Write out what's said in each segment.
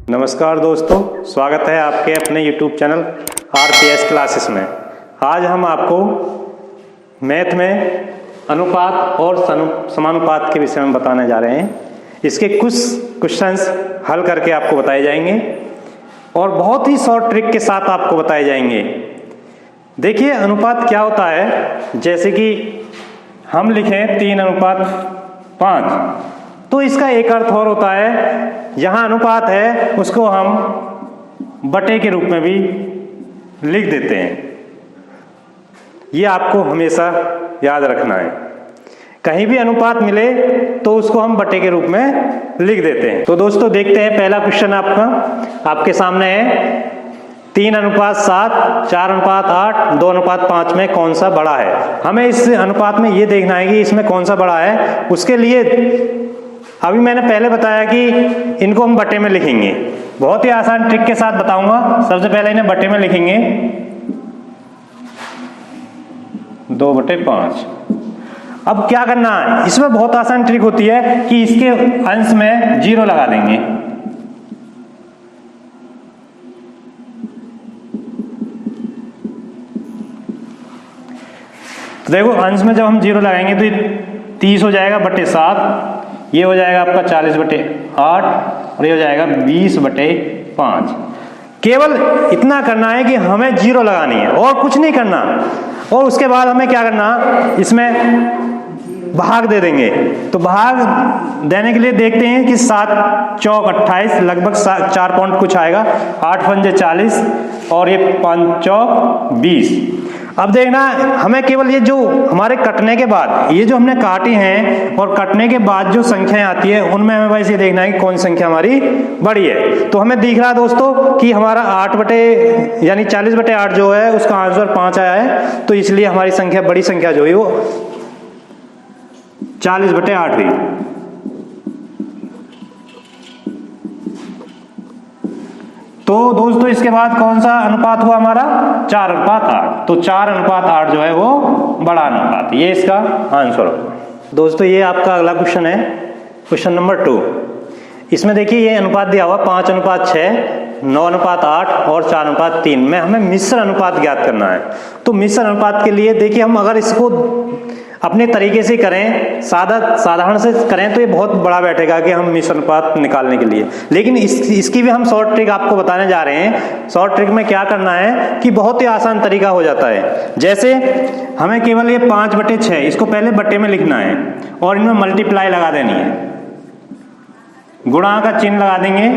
नमस्कार दोस्तों, स्वागत है आपके अपने YouTube चैनल RPS क्लासेस में। आज हम आपको मैथ में अनुपात और समानुपात के विषय में बताने जा रहे हैं। इसके कुछ क्वेश्चंस हल करके आपको बताए जाएंगे और बहुत ही शॉर्ट ट्रिक के साथ आपको बताए जाएंगे। देखिए, अनुपात क्या होता है। जैसे कि हम लिखें 3:5, तो इसका एक अर्थ और होता है, यहाँ अनुपात है उसको हम बटे के रूप में भी लिख देते हैं। ये आपको हमेशा याद रखना है। कहीं भी अनुपात मिले तो उसको हम बटे के रूप में लिख देते हैं। तो दोस्तों देखते हैं, पहला क्वेश्चन आपके सामने है 3:7, 4:8, 2:5 में कौन सा बड़ा है। हमें इस अनुपात में ये देखना है कि इसमें कौन सा बड़ा है। उसके लिए अभी मैंने पहले बताया कि इनको हम बटे में लिखेंगे। बहुत ही आसान ट्रिक के साथ बताऊंगा। सबसे पहले इन्हें बटे में लिखेंगे 2/5। अब क्या करना है, इसमें बहुत आसान ट्रिक होती है कि इसके अंश में 0 लगा देंगे। तो देखो, अंश में जब हम 0 लगाएंगे तो ये 30 हो जाएगा बटे 7, ये हो जाएगा आपका 40/8 और ये हो जाएगा 20/5। केवल इतना करना है कि हमें 0 लगानी है और कुछ नहीं करना। और उसके बाद हमें क्या करना, इसमें भाग दे देंगे। तो भाग देने के लिए देखते हैं कि 7 चौक 28, लगभग 4 पॉइंट कुछ आएगा। 8 पंजे 40 और ये 5 चौक 20। अब देखना, हमें केवल ये जो हमारे कटने के बाद, ये जो हमने काटी हैं और कटने के बाद जो संख्याएं आती है उनमें हमें बस ये देखना है कि कौन संख्या हमारी बड़ी है। तो हमें दिख रहा है दोस्तों कि हमारा 40/8 जो है उसका आंसर 5 आया है। तो इसलिए हमारी संख्या, बड़ी संख्या जो है वो 40/8 हुई। तो दोस्तों इसके बाद कौन सा अनुपात हुआ हमारा, 4:8। तो 4:8 जो है वो बड़ा अनुपात, ये इसका आंसर होगा। दोस्तों ये आपका अगला क्वेश्चन है, क्वेश्चन नंबर 2। इसमें देखिए ये अनुपात दिया हुआ 5:6, 9:8 और 4:3 में हमें मिश्र अनुपात ज्ञात करना है। तो मिश्र अनुपात के लिए देखिए, हम अगर इसको अपने तरीके से करें, साधारण से करें तो ये बहुत बड़ा बैठेगा कि हम मिश्र अनुपात निकालने के लिए। लेकिन इसकी भी हम शॉर्ट ट्रिक आपको बताने जा रहे हैं। शॉर्ट ट्रिक में क्या करना है कि बहुत ही आसान तरीका हो जाता है। जैसे हमें केवल ये 5/6, इसको पहले बटे में लिखना है और इनमें मल्टीप्लाई लगा देनी है, गुणा का चिन्ह लगा देंगे।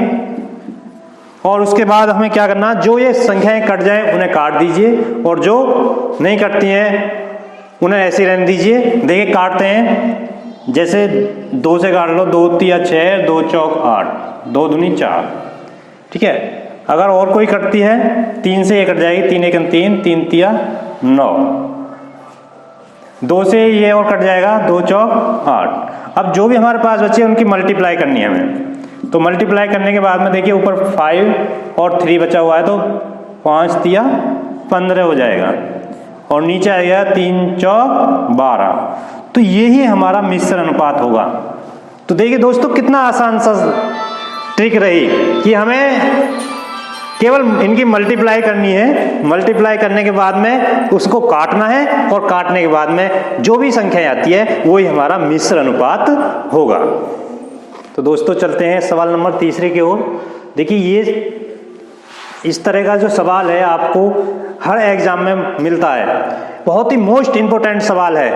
और उसके बाद हमें क्या करना, जो ये संख्याएं कट जाए उन्हें काट दीजिए और जो नहीं कटती हैं उन्हें ऐसे रहने दीजिए। देखिए काटते हैं, जैसे 2 से काट लो, 2 तिया 6, 2 चौक 8, 2 दूनी 4। ठीक है। अगर और कोई कटती है, 3 से ये कट जाएगी, 3 एकम 3, 3 तिया 9। 2 से ये और कट जाएगा, 2 चौक 8। अब जो भी हमारे पास बचे उनकी मल्टीप्लाई करनी है हमें। तो मल्टीप्लाई करने के बाद में देखिए ऊपर 5 और 3 बचा हुआ है, तो 5 तिया 15 हो जाएगा और नीचे आएगा 3 चौक 12। तो यही हमारा मिश्र अनुपात होगा। तो देखिए दोस्तों कितना आसान सा ट्रिक रही कि हमें केवल इनकी मल्टीप्लाई करनी है। मल्टीप्लाई करने के बाद में उसको काटना है और काटने के बाद में जो भी संख्याएं आती है वही हमारा मिश्र अनुपात होगा। तो दोस्तों चलते हैं सवाल नंबर 3 की ओर। देखिए ये इस तरह का जो सवाल है आपको हर एग्जाम में मिलता है, बहुत ही मोस्ट इंपोर्टेंट सवाल है।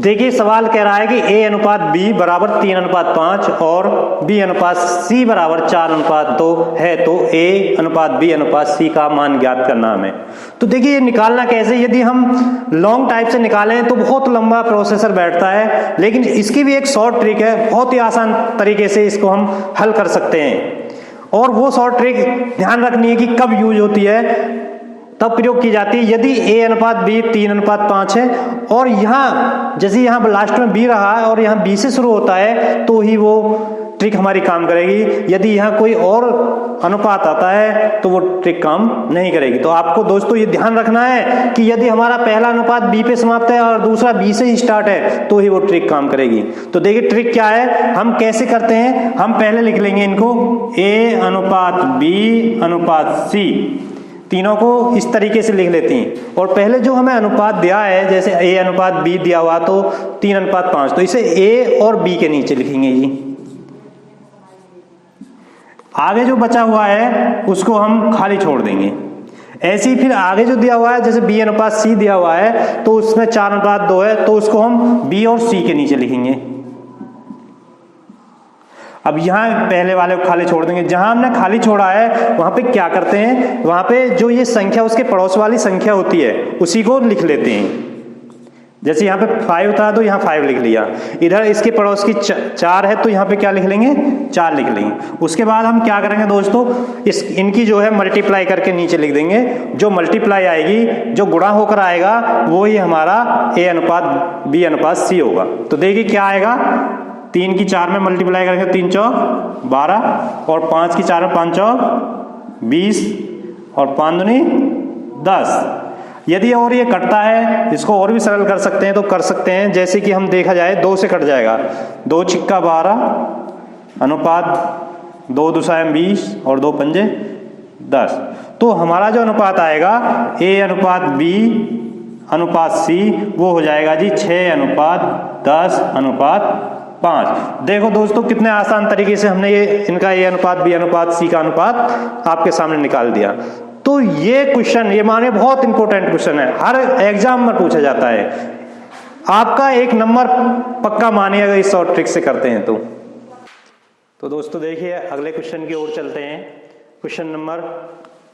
देखिए सवाल कह रहा है कि A/B बराबर 3:5 और B/C बराबर 4:2 है, तो A/B/C का मान ज्ञात करना हमें। तो देखिए ये निकालना कैसे, यदि हम लॉन्ग टाइप से निकालें तो बहुत लंबा प्रोसेसर बैठता है, लेकिन इसकी भी एक शॉर्ट ट्रिक है, बहुत ही आसान तरीके से इसको हम हल कर सकते हैं। और वो शॉर्ट ट्रिक ध्यान रखनी है कि कब यूज होती है, तब प्रयोग की जाती है यदि A/B 3:5 है और यहाँ जैसे यहाँ लास्ट में B रहा है और यहाँ B से शुरू होता है, तो ही वो ट्रिक हमारी काम करेगी। यदि यहाँ कोई और अनुपात आता है तो वो ट्रिक काम नहीं करेगी। तो आपको दोस्तों ये ध्यान रखना है कि यदि हमारा पहला अनुपात बी पे समाप्त है और दूसरा बी से ही स्टार्ट है तो ही वो ट्रिक काम करेगी। तो देखिए ट्रिक क्या है, हम कैसे करते हैं। हम पहले लिख लेंगे इनको ए अनुपात बी अनुपात सी, तीनों को इस तरीके से लिख लेती हैं। और पहले जो हमें अनुपात दिया है, जैसे ए अनुपात बी दिया हुआ तो 3:5, तो इसे ए और बी के नीचे लिखेंगे जी। आगे जो बचा हुआ है उसको हम खाली छोड़ देंगे। ऐसे ही फिर आगे जो दिया हुआ है, जैसे बी अनुपात सी दिया हुआ है तो उसमें 4:2 है, तो उसको हम बी और सी के नीचे लिखेंगे। अब यहाँ पहले वाले को खाली छोड़ देंगे। जहां हमने खाली छोड़ा है वहां पे क्या करते हैं, वहां पे जो ये संख्या उसके पड़ोस वाली संख्या होती है उसी को लिख लेते हैं। जैसे यहाँ पे 5 था तो यहाँ 5 लिख लिया, इधर इसके पड़ोस की 4 है तो यहाँ पे क्या लिख लेंगे, 4 लिख लेंगे। उसके बाद हम क्या करेंगे दोस्तों, इनकी जो है मल्टीप्लाई करके नीचे लिख देंगे। जो मल्टीप्लाई आएगी, जो गुणा होकर आएगा, वो ही हमारा ए अनुपात बी अनुपात सी होगा। तो देखिए क्या आएगा, 3 की 4 में मल्टीप्लाई करेंगे, 3 चौक 12, और 5 की 4 में 5 चौक 20, और 5 दूनी 10। यदि और ये कटता है, इसको और भी सरल कर सकते हैं तो कर सकते हैं। जैसे कि हम देखा जाए 2 से कट जाएगा, 2 छिक्का 12 अनुपात 2 दूसरा 20 और 2 पंजे 10। तो हमारा जो अनुपात आएगा ए अनुपात बी अनुपात सी, वो हो जाएगा जी 6:10 अनुपात 5। देखो दोस्तों कितने आसान तरीके से हमने ये इनका ए अनुपात बी अनुपात सी का अनुपात आपके सामने निकाल दिया। तो ये क्वेश्चन, ये माने बहुत इंपॉर्टेंट क्वेश्चन है, हर एग्जाम में पूछा जाता है। आपका 1 नंबर पक्का मानिए अगर इस शॉर्ट ट्रिक से करते हैं तो दोस्तों देखिए अगले क्वेश्चन की ओर चलते हैं। क्वेश्चन नंबर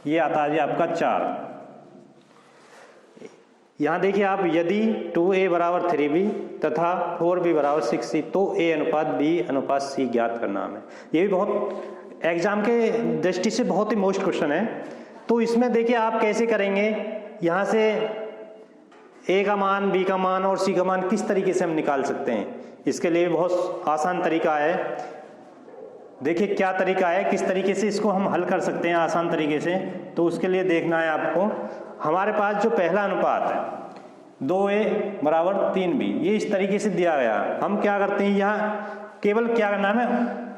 ये आता है आपका 4। यहां देखिए आप, यदि 2a बराबर 3b तथा 4b बराबर 6c तो a अनुपात b अनुपात c ज्ञात करना हमें। ये भी बहुत एग्जाम के दृष्टि से बहुत ही मोस्ट क्वेश्चन है। तो इसमें देखिए आप कैसे करेंगे, यहां से a का मान, b का मान और c का मान किस तरीके से हम निकाल सकते हैं। इसके लिए बहुत आसान तरीका है। देखिए क्या तरीका है, किस तरीके से इसको हम हल कर सकते हैं आसान तरीके से। तो उसके लिए देखना है आपको, हमारे पास जो पहला अनुपात है 2a बराबर 3b, ये इस तरीके से दिया गया। हम क्या करते हैं, यहाँ केवल क्या करना है,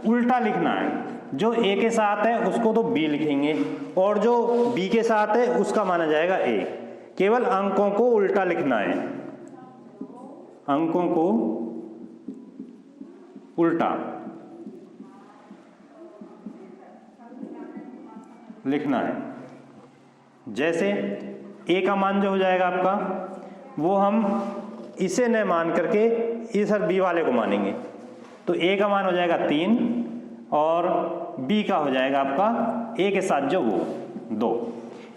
उल्टा लिखना है। जो a के साथ है उसको तो b लिखेंगे और जो b के साथ है उसका माना जाएगा a। केवल अंकों को उल्टा लिखना है, अंकों को उल्टा लिखना है। जैसे a का मान जो हो जाएगा आपका, वो हम इसे न मान करके इधर b वाले को मानेंगे। तो a का मान हो जाएगा 3 और b का हो जाएगा आपका a के साथ जो वो 2।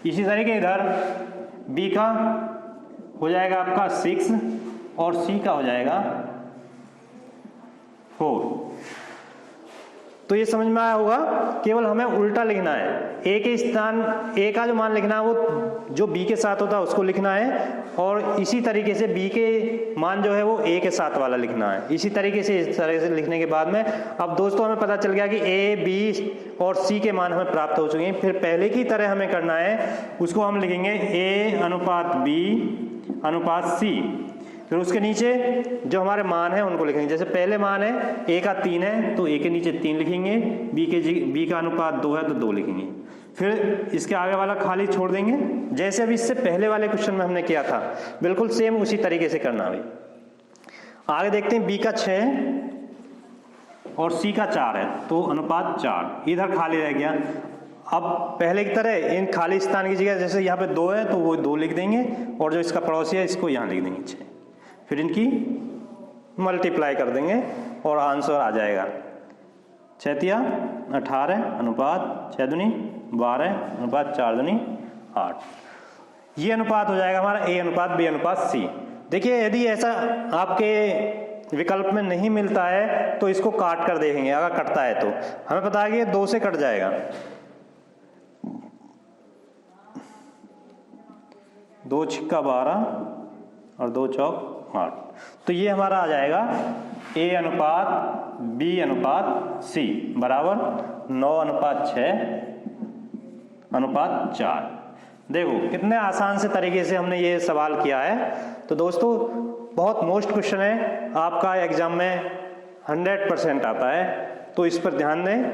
इसी तरीके इधर b का हो जाएगा आपका 6 और c का हो जाएगा 4। तो ये समझ में आया होगा, केवल हमें उल्टा लिखना है। a के स्थान a का जो मान लिखना है वो जो b के साथ होता है उसको लिखना है, और इसी तरीके से b के मान जो है वो a के साथ वाला लिखना है। इसी तरीके से, इस तरह से लिखने के बाद में अब दोस्तों हमें पता चल गया कि a b और c के मान हमें प्राप्त हो चुके हैं। फिर पहले की तरह हमें करना है, उसको हम लिखेंगे a अनुपात b अनुपात c। फिर उसके नीचे जो हमारे मान है उनको लिखेंगे। जैसे पहले मान है a का 3 है तो a के नीचे 3 लिखेंगे, b का अनुपात 2 है तो 2 लिखेंगे। फिर इसके आगे वाला खाली छोड़ देंगे, जैसे अभी इससे पहले वाले क्वेश्चन में हमने किया था, बिल्कुल सेम उसी तरीके से करना। अभी आगे देखते हैं, b का 6 और c का 4 है तो अनुपात 4, इधर खाली रह गया। अब पहले की तरह इन खाली स्थान की जगह जैसे यहाँ पे 2 है तो वो 2 लिख देंगे, और जो इसका पड़ोसी है इसको यहाँ लिख देंगे 6। फिर इनकी मल्टीप्लाई कर देंगे और आंसर आ जाएगा 6 तिया 18 अनुपात 6 दूनी 12 अनुपात 4 दूनी 8। ये अनुपात हो जाएगा हमारा a अनुपात b अनुपात c। देखिए यदि ऐसा आपके विकल्प में नहीं मिलता है तो इसको काट कर देखेंगे। अगर कटता है तो हमें पता है कि ये 2 से कट जाएगा, 2 छिक्का 12 और 2 चौक 8। तो ये हमारा आ जाएगा A अनुपात B अनुपात C बराबर 9:6:4। देखो कितने आसान से तरीके से हमने ये सवाल किया है। तो दोस्तों बहुत मोस्ट क्वेश्चन है, आपका एग्जाम में 100% आता है, तो इस पर ध्यान दें।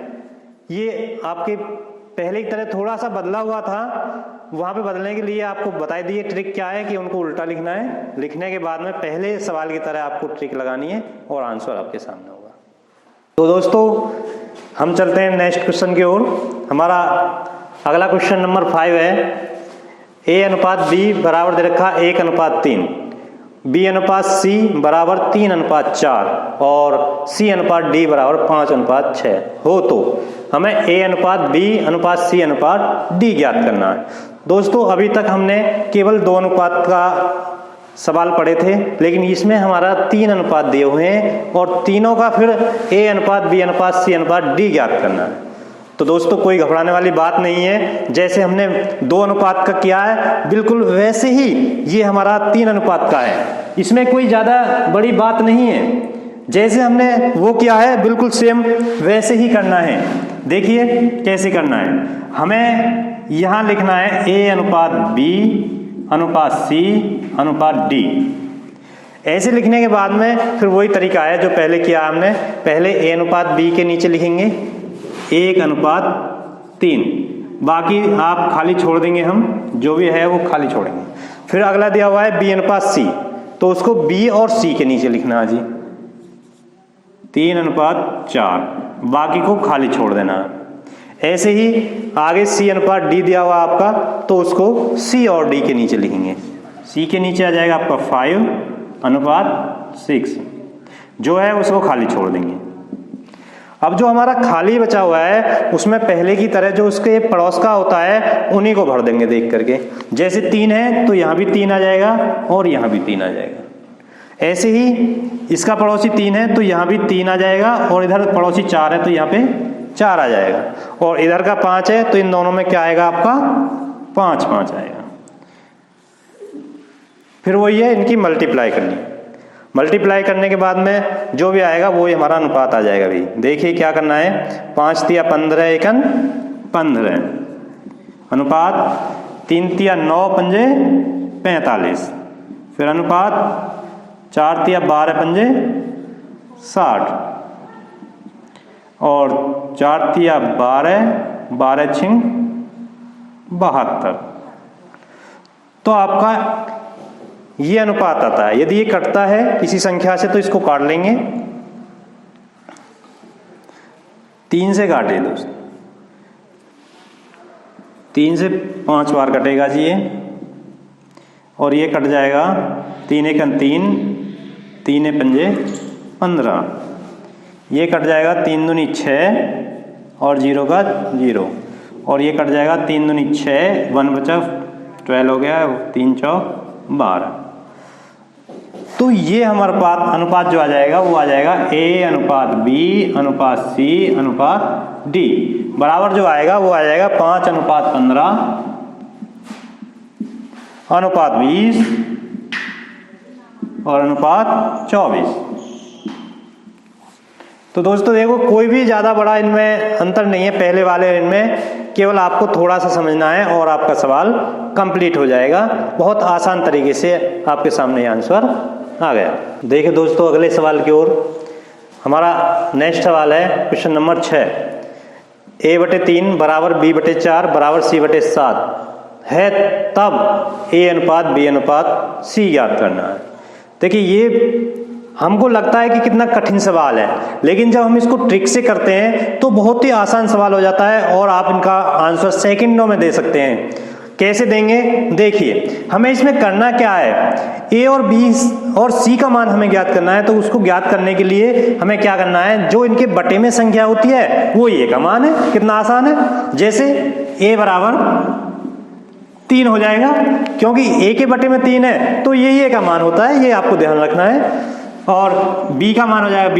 ये आपके पहले की तरह थोड़ा सा बदला हुआ था, वहाँ पे बदलने के लिए आपको बताई दी ट्रिक क्या है कि उनको उल्टा लिखना है। लिखने के बाद में पहले सवाल की तरह आपको ट्रिक लगानी है और आंसर आपके सामने होगा। तो दोस्तों हम चलते हैं नेक्स्ट क्वेश्चन की ओर। हमारा अगला क्वेश्चन नंबर 5 है। A अनुपात B बराबर दे रखा 1:3, B अनुपात C बराबर 3:4 और C अनुपात D बराबर 5:6 हो तो हमें A अनुपात B अनुपात C अनुपात D ज्ञात करना है। दोस्तों अभी तक हमने केवल 2 अनुपात का सवाल पढ़े थे, लेकिन इसमें हमारा 3 अनुपात दिए हुए हैं और तीनों का फिर A अनुपात B अनुपात C अनुपात D ज्ञात करना है। तो दोस्तों कोई घबराने वाली बात नहीं है। जैसे हमने 2 अनुपात का किया है बिल्कुल वैसे ही ये हमारा 3 अनुपात का है। इसमें कोई ज़्यादा बड़ी बात नहीं है। जैसे हमने वो किया है बिल्कुल सेम वैसे ही करना है। देखिए कैसे करना है। हमें यहाँ लिखना है A अनुपात B अनुपात C अनुपात D। ऐसे लिखने के बाद में फिर वही तरीका है जो पहले किया हमने। पहले A अनुपात B के नीचे लिखेंगे 1:3, बाकी आप खाली छोड़ देंगे, हम जो भी है वो खाली छोड़ेंगे। फिर अगला दिया हुआ है B अनुपात C, तो उसको B और C के नीचे लिखना है जी 3:4, बाकी को खाली छोड़ देना है। ऐसे ही आगे C अनुपात D दिया हुआ आपका, तो उसको C और D के नीचे लिखेंगे। C के नीचे आ जाएगा आपका 5:6, जो है उसको खाली छोड़ देंगे। अब जो हमारा खाली बचा हुआ है उसमें पहले की तरह जो उसके पड़ोस का होता है उन्हीं को भर देंगे देख करके। जैसे 3 है तो यहाँ भी 3 आ जाएगा और यहाँ भी 3 आ जाएगा। ऐसे ही इसका पड़ोसी 3 है तो यहाँ भी 3 आ जाएगा और इधर पड़ोसी 4 है तो यहाँ पे 4 आ जाएगा और इधर का 5 है तो इन दोनों में क्या आएगा आपका 5 आएगा। फिर वही है इनकी मल्टीप्लाई करनी। मल्टीप्लाई करने के बाद में जो भी आएगा वो ही हमारा अनुपात आ जाएगा। भी देखिए क्या करना है। 5 तिया 15 एकन 15 अनुपात 3 तिया 9 पंजे 45, फिर अनुपात 4 तिया 12 पंजे 60 और 4 तिया 12 12 छिंग 72। तो आपका ये अनुपात आता है। यदि ये कटता है किसी संख्या से तो इसको काट लेंगे। 3 से काटे दोस्तों, 3 से 5 बार कटेगा जी ये, और ये कट जाएगा 3 एकन 3 3 पंजे 15, ये कट जाएगा 3 दूनी 6 और 0 का 0, और ये कट जाएगा 3 दूनी 6 1 बचा 12 हो गया, 3 चौक 12। तो ये हमारा अनुपात जो आ जाएगा वो आ जाएगा A अनुपात B अनुपात C अनुपात D बराबर जो आएगा वो आ जाएगा 5:15 अनुपात 20 और अनुपात 24। तो दोस्तों देखो कोई भी ज़्यादा बड़ा इनमें अंतर नहीं है पहले वाले इनमें, केवल आपको थोड़ा सा समझना है और आपका सवाल कंप्लीट हो जाएगा। बहुत आसान तरीके से आपके सामने आंसर आ गया। देखिए दोस्तों अगले सवाल की ओर। हमारा नेक्स्ट सवाल है क्वेश्चन नंबर 6। A/3 बराबर B/4 बराबर C/7 है तब A अनुपात B अनुपात C ज्ञात करना है। देखिए ये हमको लगता है कि कितना कठिन सवाल है, लेकिन जब हम इसको ट्रिक से करते हैं तो बहुत ही आसान सवाल हो जाता है और आप इनका आंसर सेकंडों में दे सकते हैं। कैसे देंगे देखिए। हमें इसमें करना क्या है, A और B और C का मान हमें ज्ञात करना है। तो उसको ज्ञात करने के लिए हमें क्या करना है, जो इनके बटे में संख्या होती है वो A का मान है। कितना आसान है। जैसे A बराबर 3 हो जाएगा, क्योंकि A के बटे में 3 है तो ये A का मान होता है, ये आपको ध्यान रखना है। और B का मान हो जाएगा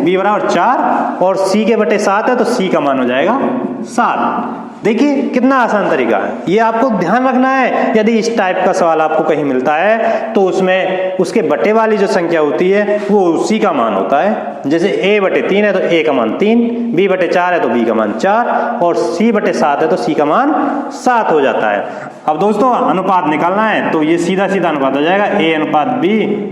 B बराबर 4 और C के बटे 7 है तो C का मान हो जाएगा 7। देखिए कितना आसान तरीका है, ये आपको ध्यान रखना है। यदि इस टाइप का सवाल आपको कहीं मिलता है तो उसमें उसके बटे वाली जो संख्या होती है वो उसी का मान होता है। जैसे a बटे 3 है तो a का मान 3, b बटे 4 है तो b का मान 4 और c बटे 7 है तो c का मान 7 हो जाता है। अब दोस्तों अनुपात निकालना है तो ये सीधा सीधा अनुपात हो जाएगा a अनुपात b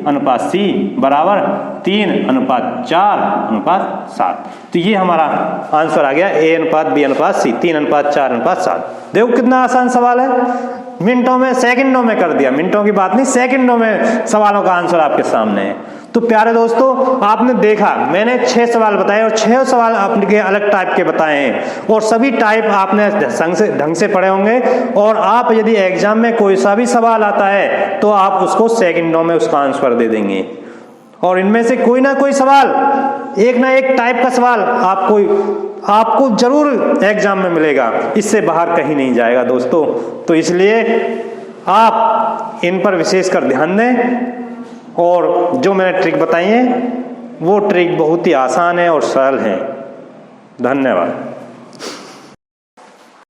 अनुपात c बराबर 3:4:7। तो ये हमारा आंसर आ गया a अनुपात b अनुपात c 3:4:7। देखो कितना आसान सवाल है, मिनटों में सेकंडों में कर दिया, मिनटों की बात नहीं सेकंडों में सवालों का आंसर आपके सामने है। तो प्यारे दोस्तों आपने देखा मैंने 6 सवाल बताए और 6 सवाल आपके अलग टाइप के बताए हैं और सभी टाइप आपने ढंग से पढ़े होंगे। और आप यदि एग्जाम में कोई सा भी सवाल आता है तो आप उसको सेकंडों में उसका आंसर दे देंगे और इनमें से कोई ना कोई सवाल एक ना एक टाइप का सवाल आपको जरूर एग्जाम में मिलेगा, इससे बाहर कहीं नहीं जाएगा दोस्तों। तो इसलिए आप इन पर विशेष कर ध्यान दें और जो मैंने ट्रिक बताई है वो ट्रिक बहुत ही आसान है और सरल है। धन्यवाद।